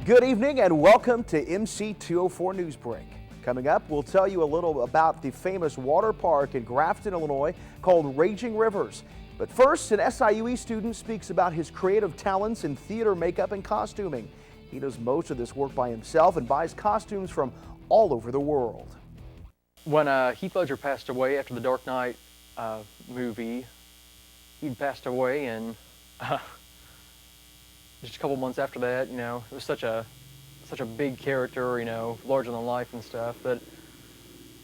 Good evening and welcome to MC204 News Break. Coming up, we'll tell you a little about the famous water park in Grafton, Illinois called Raging Rivers. But first, an SIUE student speaks about his creative talents in theater makeup and costuming. He does most of this work by himself and buys costumes from all over the world. When Heath Ledger passed away after the Dark Knight movie, he'd passed away, and just a couple months after that, you know, it was such a big character, you know, larger than life and stuff, that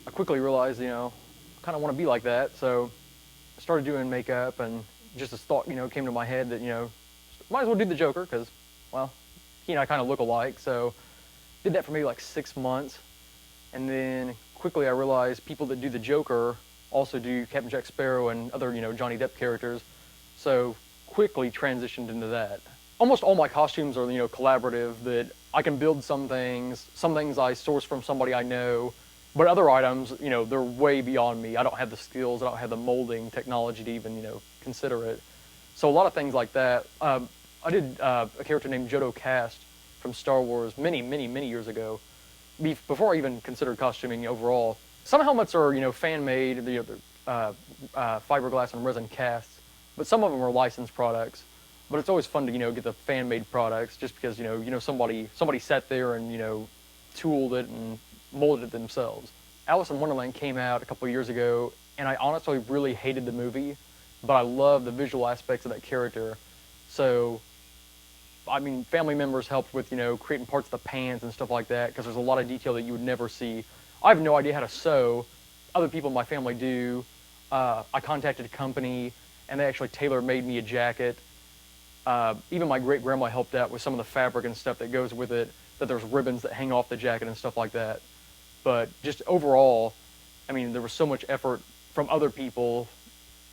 I quickly realized, you know, I kind of want to be like that. So I started doing makeup, and just this thought, you know, came to my head that, you know, might as well do the Joker because, well, he and I kind of look alike. So did that for maybe like 6 months, and then quickly I realized people that do the Joker also do Captain Jack Sparrow and other, you know, Johnny Depp characters. So quickly transitioned into that. Almost all my costumes are, you know, collaborative, that I can build some things I source from somebody I know, but other items, you know, they're way beyond me. I don't have the skills, I don't have the molding technology to even, you know, consider it. So a lot of things like that. I did a character named Jodo Kast from Star Wars many years ago, before I even considered costuming overall. Some helmets are, you know, fan-made, you know, fiberglass and resin casts, but some of them are licensed products. But it's always fun to, you know, get the fan-made products, just because, you know somebody sat there and, you know, tooled it and molded it themselves. Alice in Wonderland came out a couple years ago, and I honestly really hated the movie, but I love the visual aspects of that character. So, I mean, family members helped with, you know, creating parts of the pants and stuff like that, because there's a lot of detail that you would never see. I have no idea how to sew. Other people in my family do. I contacted a company, and they actually tailor-made me a jacket. Even my great-grandma helped out with some of the fabric and stuff that goes with it, that there's ribbons that hang off the jacket and stuff like that. But just overall, I mean, there was so much effort from other people,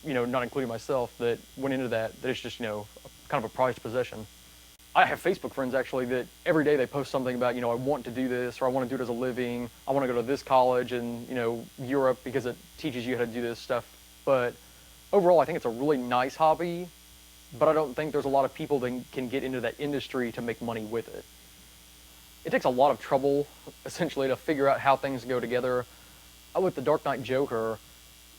you know, not including myself, that went into that it's just, you know, kind of a prized possession. I have Facebook friends, actually, that every day they post something about, you know, I want to do this, or I want to do it as a living, I want to go to this college in, you know, Europe because it teaches you how to do this stuff. But overall, I think it's a really nice hobby, but I don't think there's a lot of people that can get into that industry to make money with it. It takes a lot of trouble, essentially, to figure out how things go together. With the Dark Knight Joker,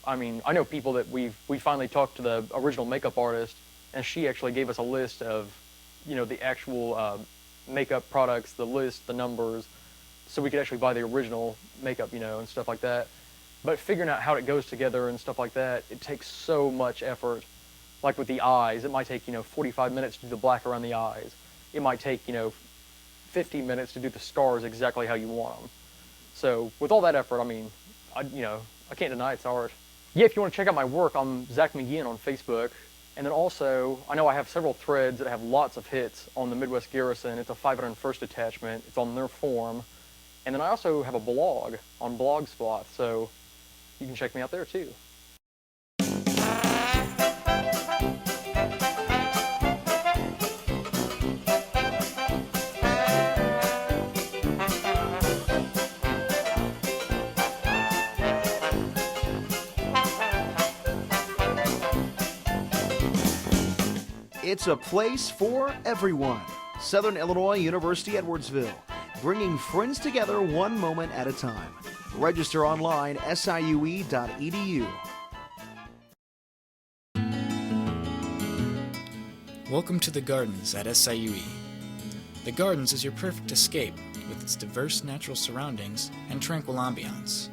I mean, I know people that we finally talked to the original makeup artist, and she actually gave us a list of, you know, the actual makeup products, the list, the numbers, so we could actually buy the original makeup, you know, and stuff like that. But figuring out how it goes together and stuff like that, it takes so much effort. Like with the eyes, it might take, you know, 45 minutes to do the black around the eyes. It might take, you know, 50 minutes to do the stars exactly how you want them. So with all that effort, I mean, I can't deny it's art. Yeah, if you want to check out my work, I'm Zach McGeehan on Facebook. And then also, I know I have several threads that have lots of hits on the Midwest Garrison. It's a 501st attachment. It's on their forum. And then I also have a blog on Blogspot, so you can check me out there too. It's a place for everyone. Southern Illinois University Edwardsville, bringing friends together one moment at a time. Register online, siue.edu. Welcome to the Gardens at SIUE. The Gardens is your perfect escape with its diverse natural surroundings and tranquil ambiance.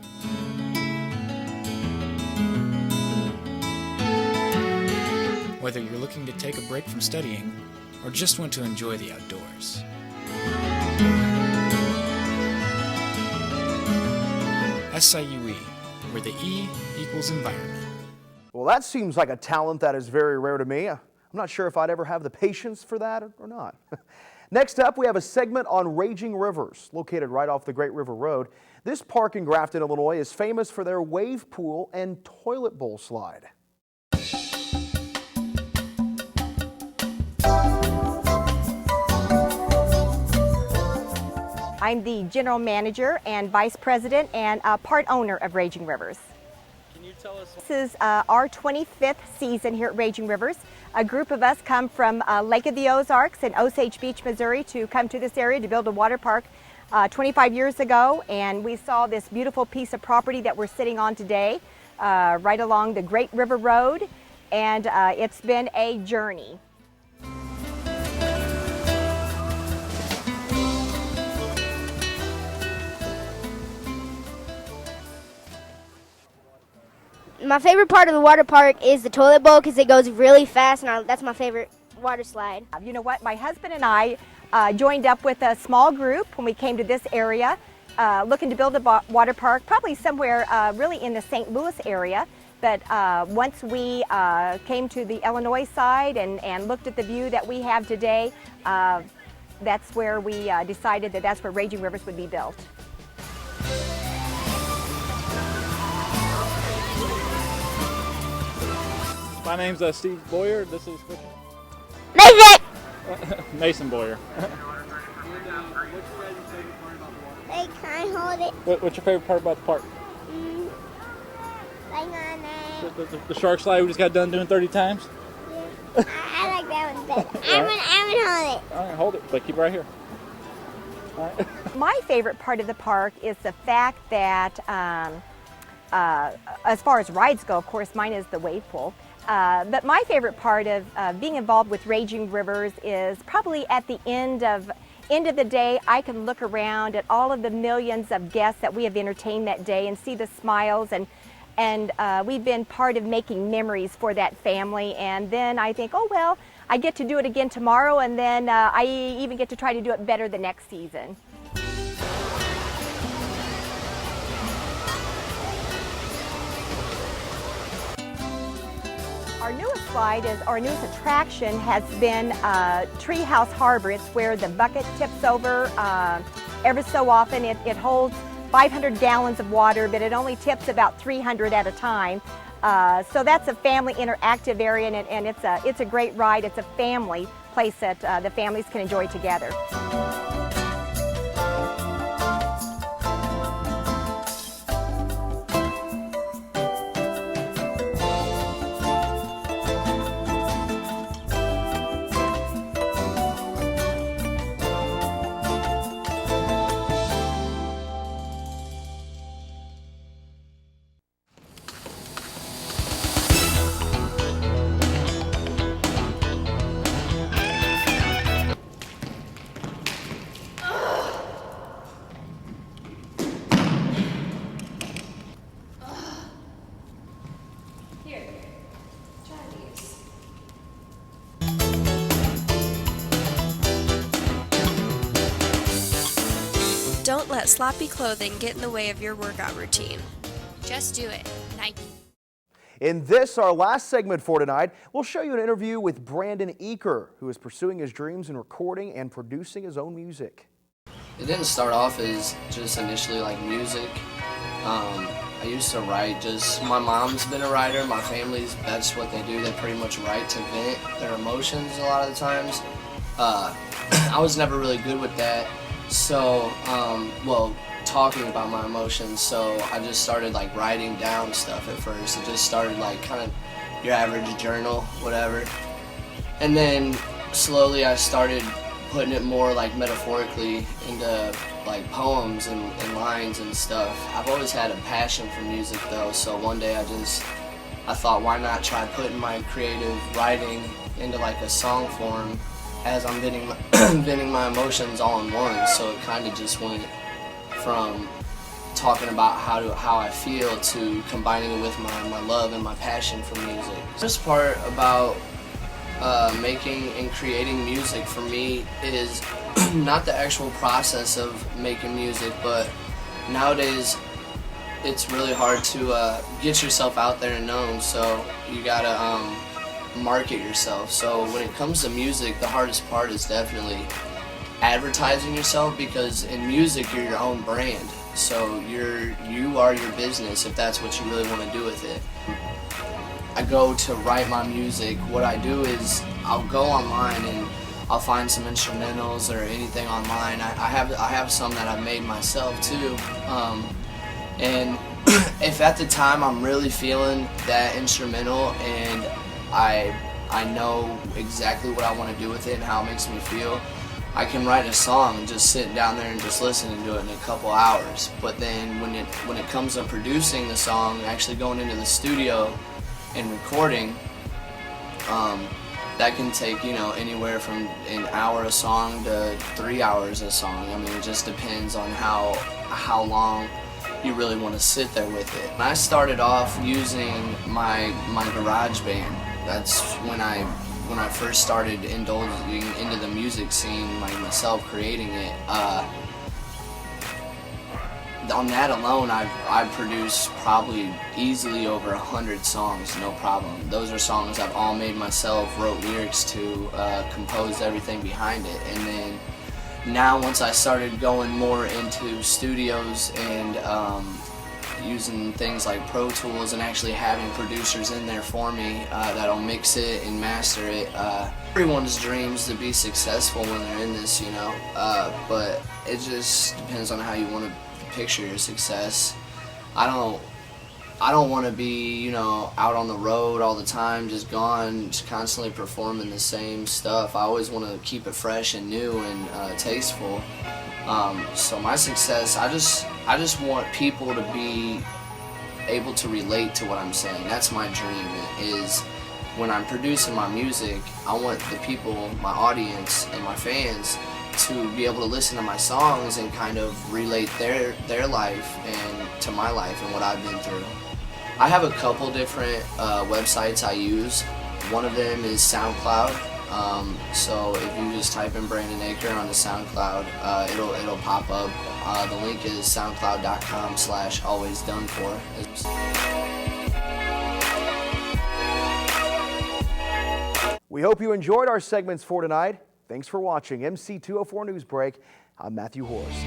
Whether you're looking to take a break from studying or just want to enjoy the outdoors. SIUE, where the E equals environment. Well, that seems like a talent that is very rare to me. I'm not sure if I'd ever have the patience for that or not. Next up, we have a segment on Raging Rivers, located right off the Great River Road. This park in Grafton, Illinois is famous for their wave pool and toilet bowl slide. I'm the general manager and vice president and part owner of Raging Rivers. Can you This is our 25th season here at Raging Rivers. A group of us come from Lake of the Ozarks in Osage Beach, Missouri to come to this area to build a water park 25 years ago, and we saw this beautiful piece of property that we're sitting on today right along the Great River Road, and it's been a journey. My favorite part of the water park is the toilet bowl because it goes really fast, and that's my favorite water slide. You know what? My husband and I joined up with a small group when we came to this area looking to build a water park, probably somewhere really in the St. Louis area. But once we came to the Illinois side and looked at the view that we have today, that's where we decided that that's where Raging Rivers would be built. My name's Steve Boyer. This is Mason! Mason Boyer. Hey, can I hold it? What's your favorite part about the park? Like on The shark slide we just got done doing 30 times? Yeah. I like that one better. I'm gonna hold it. All right, hold it, but keep it right here. All right. My favorite part of the park is the fact that as far as rides go, of course, mine is the wave pool. But my favorite part of being involved with Raging Rivers is probably at the end of the day, I can look around at all of the millions of guests that we have entertained that day and see the smiles, and we've been part of making memories for that family. And then I think, oh well, I get to do it again tomorrow, and then I even get to try to do it better the next season. Our newest slide our newest attraction has been Treehouse Harbor. It's where the bucket tips over every so often. It holds 500 gallons of water, but it only tips about 300 at a time. So that's a family interactive area, and it's a great ride. It's a family place that the families can enjoy together. Don't let sloppy clothing get in the way of your workout routine. Just do it. Nike. In this, our last segment for tonight, we'll show you an interview with Brandon Eaker, who is pursuing his dreams in recording and producing his own music. It didn't start off as just initially like music. I used to write, my mom's been a writer, my family's, that's what they do. They pretty much write to vent their emotions a lot of the times. I was never really good with that. So, talking about my emotions, so I just started like writing down stuff at first. It just started like kind of your average journal, whatever. And then slowly I started putting it more like metaphorically into like poems and lines and stuff. I've always had a passion for music though, so one day I thought, why not try putting my creative writing into like a song form as I'm venting my emotions all in one. So it kind of just went from talking about how I feel to combining it with my love and my passion for music. This part about making and creating music for me is not the actual process of making music, but nowadays it's really hard to get yourself out there and known, so you gotta market yourself. So when it comes to music, the hardest part is definitely advertising yourself, because in music you're your own brand, so you are your business if that's what you really want to do with it. I go to write my music, what I do is I'll go online and I'll find some instrumentals or anything online. I have some that I've made myself too, and if at the time I'm really feeling that instrumental and I know exactly what I want to do with it and how it makes me feel, I can write a song and just sit down there and just listen and do it in a couple hours. But then when it comes to producing the song, actually going into the studio and recording, that can take, you know, anywhere from an hour a song to 3 hours a song. I mean, it just depends on how long you really want to sit there with it. I started off using my GarageBand. That's when I first started indulging into the music scene, like myself creating it. On that alone, I've produced probably easily over 100 songs, no problem. Those are songs I've all made myself, wrote lyrics to, composed everything behind it. And then now once I started going more into studios and using things like Pro Tools and actually having producers in there for me that'll mix it and master it. Everyone's dreams to be successful when they're in this, you know, but it just depends on how you want to picture your success. I don't want to be, you know, out on the road all the time, just gone, just constantly performing the same stuff. I always want to keep it fresh and new and tasteful. So my success, I just want people to be able to relate to what I'm saying. That's my dream, is when I'm producing my music, I want the people, my audience and my fans, to be able to listen to my songs and kind of relate their life and to my life and what I've been through. I have a couple different websites I use. One of them is SoundCloud. So if you just type in Brandon Aker on the SoundCloud, it'll pop up. The link is soundcloud.com/alwaysdonefor. We hope you enjoyed our segments for tonight. Thanks for watching MC204 News Break. I'm Matthew Horst.